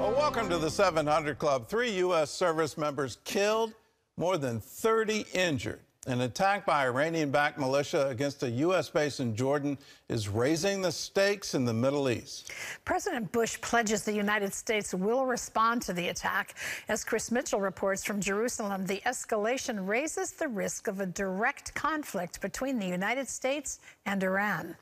Well, welcome to the 700 Club. 3 U.S. service members killed, more than 30 injured. An attack by Iranian-backed militia against a U.S. base in Jordan is raising the stakes in the Middle East. President Bush pledges the United States will respond to the attack. As Chris Mitchell reports from Jerusalem, the escalation raises the risk of a direct conflict between the United States and Iran.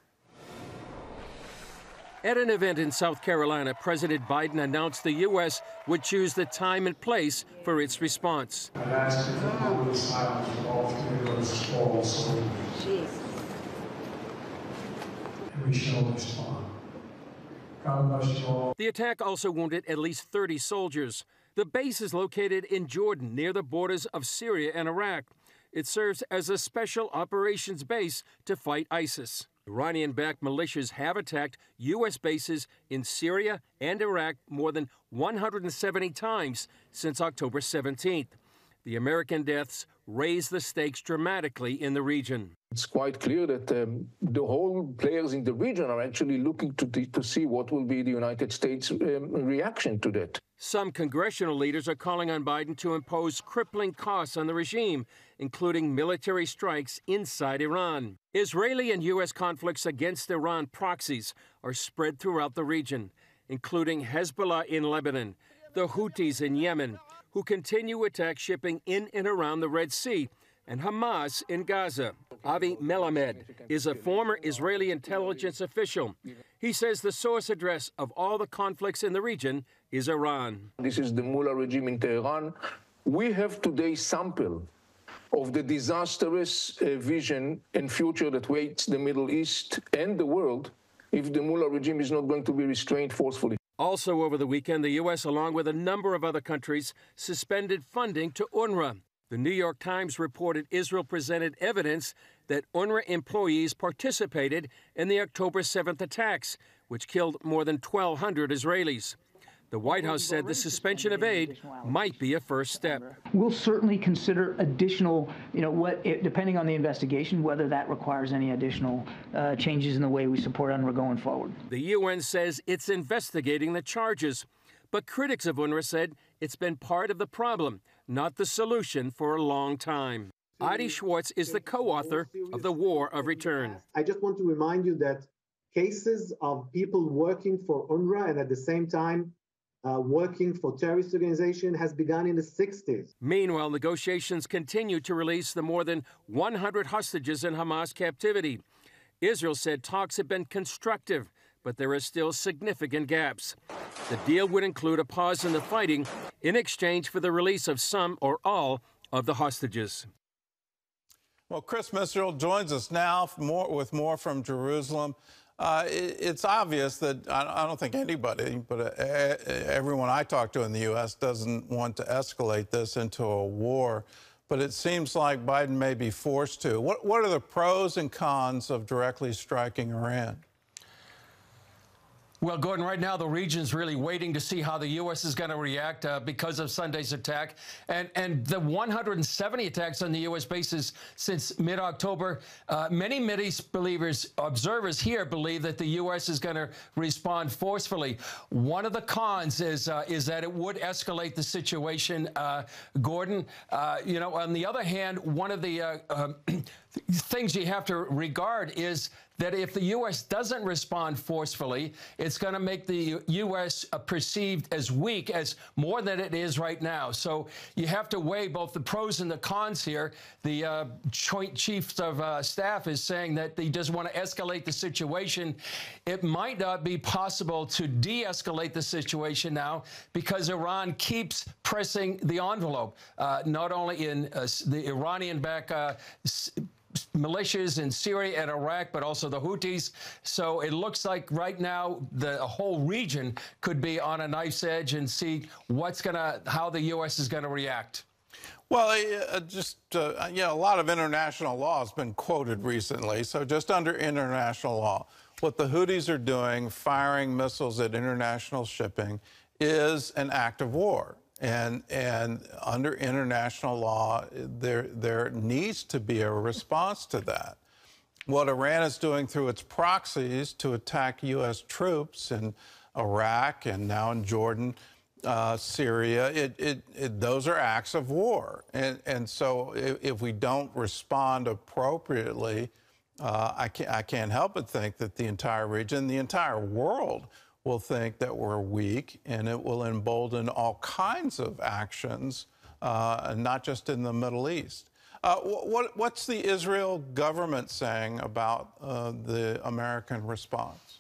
At an event in South Carolina, President Biden announced the U.S. would choose the time and place for its response. I've asked you for complete silence for all 3 of those fallen soldiers. And we shall respond. God bless you all. The attack also wounded at least 30 soldiers. The base is located in Jordan, near the borders of Syria and Iraq. It serves as a special operations base to fight ISIS. Iranian-backed militias have attacked U.S. bases in Syria and Iraq more than 170 times since October 17th. The American deaths raise the stakes dramatically in the region. It's quite clear that the whole players in the region are actually looking to see what will be the United States reaction to that. Some congressional leaders are calling on Biden to impose crippling costs on the regime, including military strikes inside Iran. Israeli and U.S. conflicts against Iran proxies are spread throughout the region, including Hezbollah in Lebanon, the Houthis in Yemen, who continue to attack shipping in and around the Red Sea, and Hamas in Gaza. Avi Melamed is a former Israeli intelligence official. He says the source address of all the conflicts in the region is Iran. This is the mullah regime in Tehran. We have today sample of the disastrous vision and future that waits the Middle East and the world if the mullah regime is not going to be restrained forcefully. Also over the weekend, the U.S., along with a number of other countries, suspended funding to UNRWA. The New York Times reported Israel presented evidence that UNRWA employees participated in the October 7th attacks, which killed more than 1,200 Israelis. The White House said the suspension of aid might be a first step. We'll certainly consider additional, depending on the investigation, whether that requires any additional changes in the way we support UNRWA going forward. The UN says it's investigating the charges, but critics of UNRWA said it's been part of the problem, not the solution, for a long time. Adi Schwartz is the co-author of The War of Return. I just want to remind you that cases of people working for UNRWA and at the same time working for terrorist organization has begun in the 60s. Meanwhile, negotiations continue to release the more than 100 hostages in Hamas captivity. Israel said talks have been constructive, but there are still significant gaps. The deal would include a pause in the fighting in exchange for the release of some or all of the hostages. Well, Chris Mitchell joins us now with more from Jerusalem. It's obvious that I don't think anybody, but everyone I talk to in the U.S. doesn't want to escalate this into a war. But it seems like Biden may be forced to. What are the pros and cons of directly striking Iran? Well, Gordon, right now the region's really waiting to see how the U.S. is going to react because of Sunday's attack. And the 170 attacks on the U.S. bases since mid-October, many Middle East observers here believe that the U.S. is going to respond forcefully. One of the cons is that it would escalate the situation, Gordon. On the other hand, one of the things you have to regard is that if the U.S. doesn't respond forcefully, it's going to make the U.S. perceived as weak, as more than it is right now. So you have to weigh both the pros and the cons here. The Joint Chiefs of Staff is saying that he doesn't want to escalate the situation. It might not be possible to de-escalate the situation now because Iran keeps pressing the envelope, not only in the Iranian-backed militias in Syria and Iraq, but also the Houthis. So it looks like right now the whole region could be on a knife's edge and see how the U.S. is going to react. Well, a lot of international law has been quoted recently. So just under international law, what the Houthis are doing, firing missiles at international shipping, is an act of war. And under international law, there needs to be a response to that. What Iran is doing through its proxies to attack U.S. troops in Iraq and now in Jordan Syria, those are acts of war. And so if we don't respond appropriately, I can't help but think that the entire region, the entire world will think that we're weak, and it will embolden all kinds of actions, not just in the Middle East. What's the Israel government saying about the American response?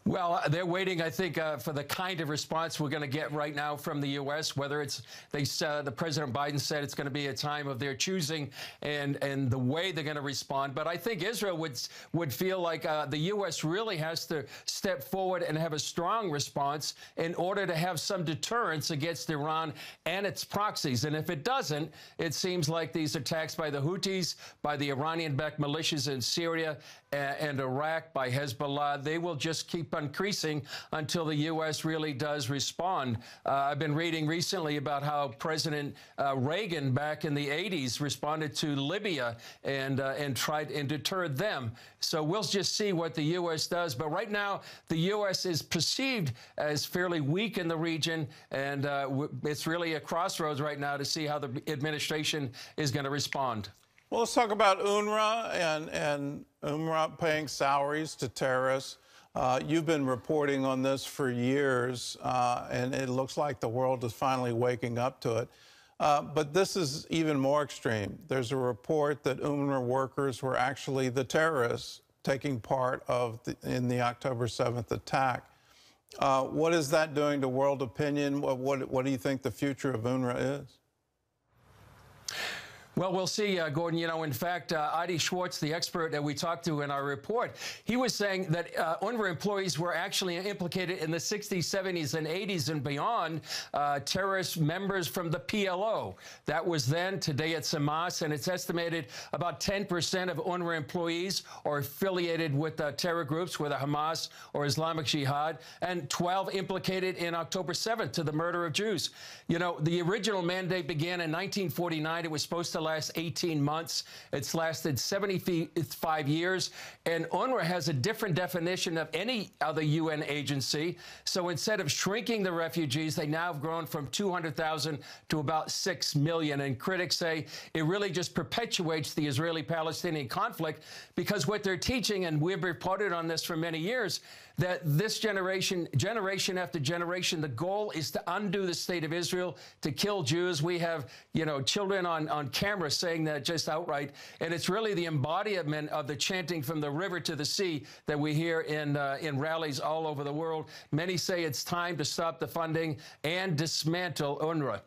Well, they're waiting, I think, for the kind of response we're going to get right now from the U.S., whether it's, the President Biden said it's going to be a time of their choosing and the way they're going to respond. But I think Israel would feel like the U.S. really has to step forward and have a strong response in order to have some deterrence against Iran and its proxies. And if it doesn't, it seems like these attacks by the Houthis, by the Iranian-backed militias in Syria and Iraq, by Hezbollah, they will just keep increasing until the U.S. really does respond. I've been reading recently about how President Reagan back in the 80s responded to Libya and tried and deterred them. So we'll just see what the U.S. does. But right now, the U.S. is perceived as fairly weak in the region, and it's really a crossroads right now to see how the administration is going to respond. Well, let's talk about UNRWA and UNRWA paying salaries to terrorists. You've been reporting on this for years, and it looks like the world is finally waking up to it. But this is even more extreme. There's a report that UNRWA workers were actually the terrorists taking part in the October 7th attack. What is that doing to world opinion? What do you think the future of UNRWA is? Well, we'll see, Gordon. You know, in fact, Adi Schwartz, the expert that we talked to in our report, he was saying that UNRWA employees were actually implicated in the 60s, 70s, and 80s and beyond, terrorist members from the PLO. That was then. Today it's Hamas, and it's estimated about 10% of UNRWA employees are affiliated with terror groups, whether Hamas or Islamic Jihad, and 12 implicated in October 7th to the murder of Jews. You know, the original mandate began in 1949. It was supposed to last 18 months. It's lasted 75 years. And UNRWA has a different definition of any other UN agency. So instead of shrinking the refugees, they now have grown from 200,000 to about 6 million. And critics say it really just perpetuates the Israeli-Palestinian conflict, because what they're teaching, and we've reported on this for many years, that this generation after generation, the goal is to undo the state of Israel, to kill Jews. We have, you know, children on camera saying that just outright. And it's really the embodiment of the chanting from the river to the sea that we hear in rallies all over the world. Many say it's time to stop the funding and dismantle UNRWA.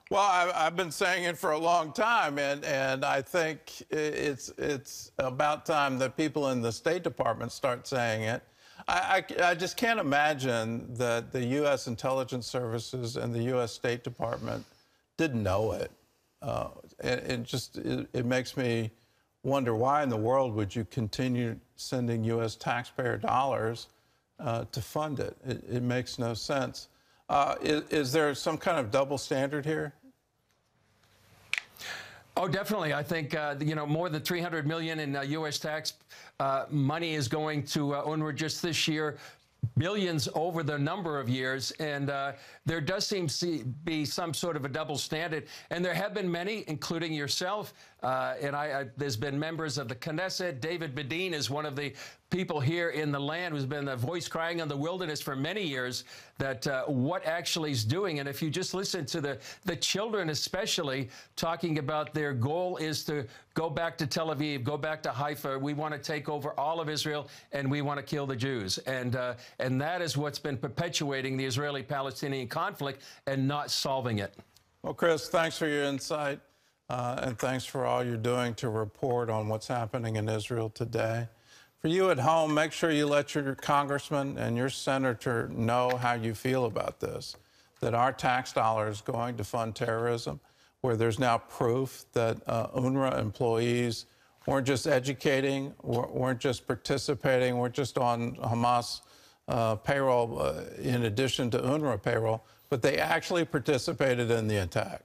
Well, I've been saying it for a long time, and I think it's about time that people in the State Department start saying it. I just can't imagine that the U.S. intelligence services and the U.S. State Department didn't know it. It makes me wonder, why in the world would you continue sending U.S. taxpayer dollars to fund it? It makes no sense. Is there some kind of double standard here? Oh, definitely. I think, you know, more than $300 million in U.S. tax money is going to UNRWA just this year, billions over the number of years. And there does seem to be some sort of a double standard. And there have been many, including yourself. There's been members of the Knesset. David Bedin is one of the people here in the land who's been the voice crying in the wilderness for many years, that what actually is doing. And if you just listen to the children especially talking about their goal is to go back to Tel Aviv, go back to Haifa. We want to take over all of Israel, and we want to kill the Jews. And that is what's been perpetuating the Israeli-Palestinian conflict and not solving it. Well, Chris, thanks for your insight, and thanks for all you're doing to report on what's happening in Israel today. For you at home, make sure you let your congressman and your senator know how you feel about this, that our tax dollars going to fund terrorism, where there's now proof that UNRWA employees weren't just educating, weren't just participating, weren't just on Hamas payroll in addition to UNRWA payroll, but they actually participated in the attack.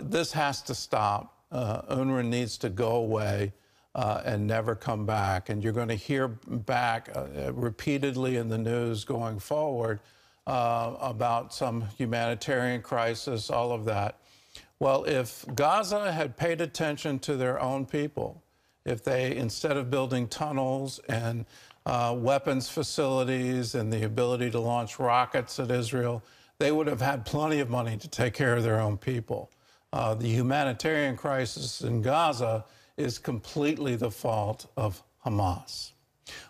This has to stop. UNRWA needs to go away and never come back. And you're going to hear back repeatedly in the news going forward about some humanitarian crisis, all of that. Well, if Gaza had paid attention to their own people, if they, instead of building tunnels and weapons facilities and the ability to launch rockets at Israel, they would have had plenty of money to take care of their own people. The humanitarian crisis in Gaza is completely the fault of Hamas.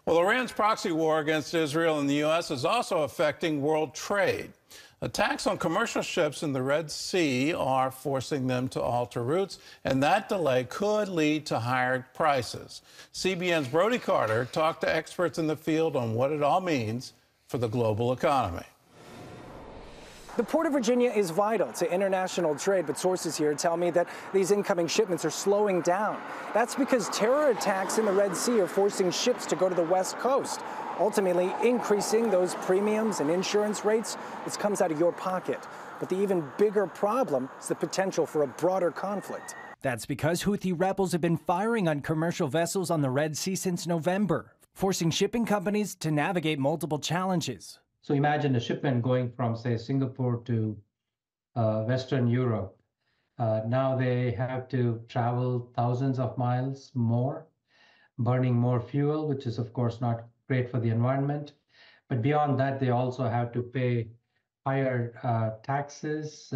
Well, Iran's proxy war against Israel and the U.S. is also affecting world trade. Attacks on commercial ships in the Red Sea are forcing them to alter routes, and that delay could lead to higher prices. CBN's Brody Carter talked to experts in the field on what it all means for the global economy. The Port of Virginia is vital to international trade, but sources here tell me that these incoming shipments are slowing down. That's because terror attacks in the Red Sea are forcing ships to go to the West Coast, ultimately increasing those premiums and insurance rates, which comes out of your pocket. But the even bigger problem is the potential for a broader conflict. That's because Houthi rebels have been firing on commercial vessels on the Red Sea since November, forcing shipping companies to navigate multiple challenges. So imagine a shipment going from, say, Singapore to Western Europe. Now they have to travel thousands of miles more, burning more fuel, which is, of course, not great for the environment. But beyond that, they also have to pay higher taxes,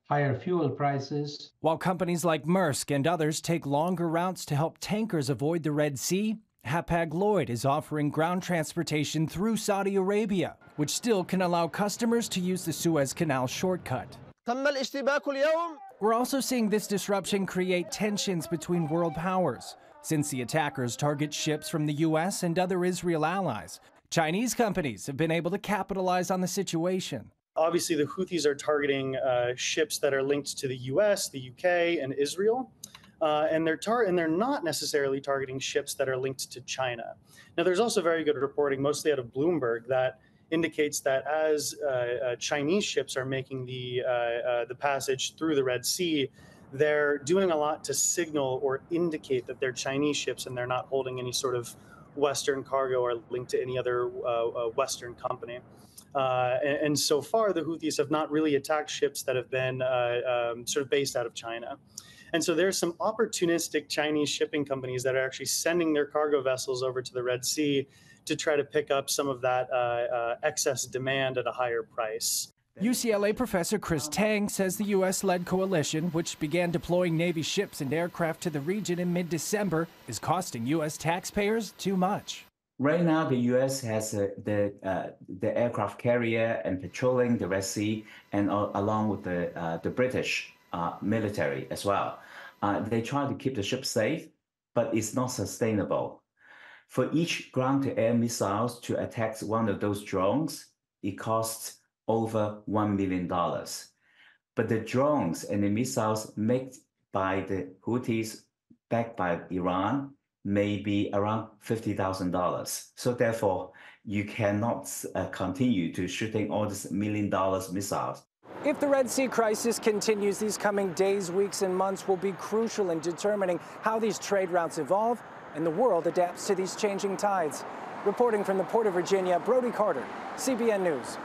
higher fuel prices. While companies like Maersk and others take longer routes to help tankers avoid the Red Sea, Hapag-Lloyd is offering ground transportation through Saudi Arabia, which still can allow customers to use the Suez Canal shortcut. We're also seeing this disruption create tensions between world powers, since the attackers target ships from the U.S. and other Israel allies. Chinese companies have been able to capitalize on the situation. Obviously, the Houthis are targeting ships that are linked to the U.S., the U.K., and Israel. And they're not necessarily targeting ships that are linked to China. Now, there's also very good reporting, mostly out of Bloomberg, that indicates that as Chinese ships are making the passage through the Red Sea, they're doing a lot to signal or indicate that they're Chinese ships and they're not holding any sort of Western cargo or linked to any other Western company. And so far, the Houthis have not really attacked ships that have been sort of based out of China. And so there's some opportunistic Chinese shipping companies that are actually sending their cargo vessels over to the Red Sea to try to pick up some of that excess demand at a higher price. UCLA professor Chris Tang says the U.S.-led coalition, which began deploying Navy ships and aircraft to the region in mid-December, is costing U.S. taxpayers too much. Right now, the U.S. has the aircraft carrier and patrolling the Red Sea, and along with the British military as well. They try to keep the ship safe, but it's not sustainable. For each ground-to-air missiles to attack one of those drones, it costs over $1 million. But the drones and the missiles made by the Houthis, backed by Iran, may be around $50,000. So therefore, you cannot continue to shooting all these $1 million missiles. If the Red Sea crisis continues, these coming days, weeks, and months will be crucial in determining how these trade routes evolve and the world adapts to these changing tides. Reporting from the Port of Virginia, Brody Carter, CBN News.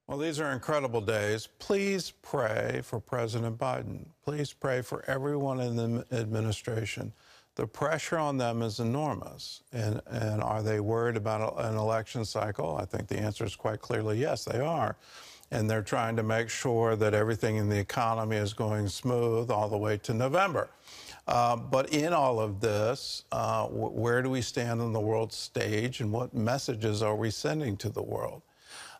Well, these are incredible days. Please pray for President Biden. Please pray for everyone in the administration. The pressure on them is enormous. And are they worried about an election cycle? I think the answer is quite clearly yes, they are. And they're trying to make sure that everything in the economy is going smooth all the way to November. But in all of this, where do we stand on the world stage and what messages are we sending to the world?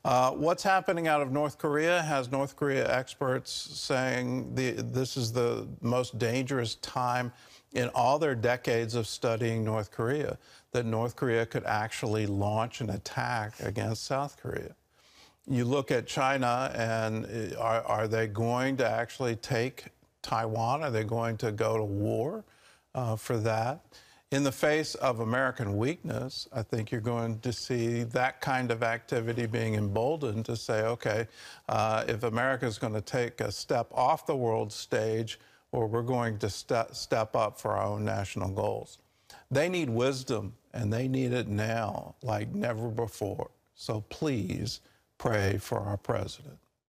What's happening out of North Korea has North Korea experts saying this is the most dangerous time in all their decades of studying North Korea, that North Korea could actually launch an attack against South Korea. You look at China, and are they going to actually take Taiwan? Are they going to go to war for that? In the face of American weakness, I think you're going to see that kind of activity being emboldened to say, okay, if America is going to take a step off the world stage, or we're going to step up for our own national goals. They need wisdom, and they need it now like never before. So please pray for our president.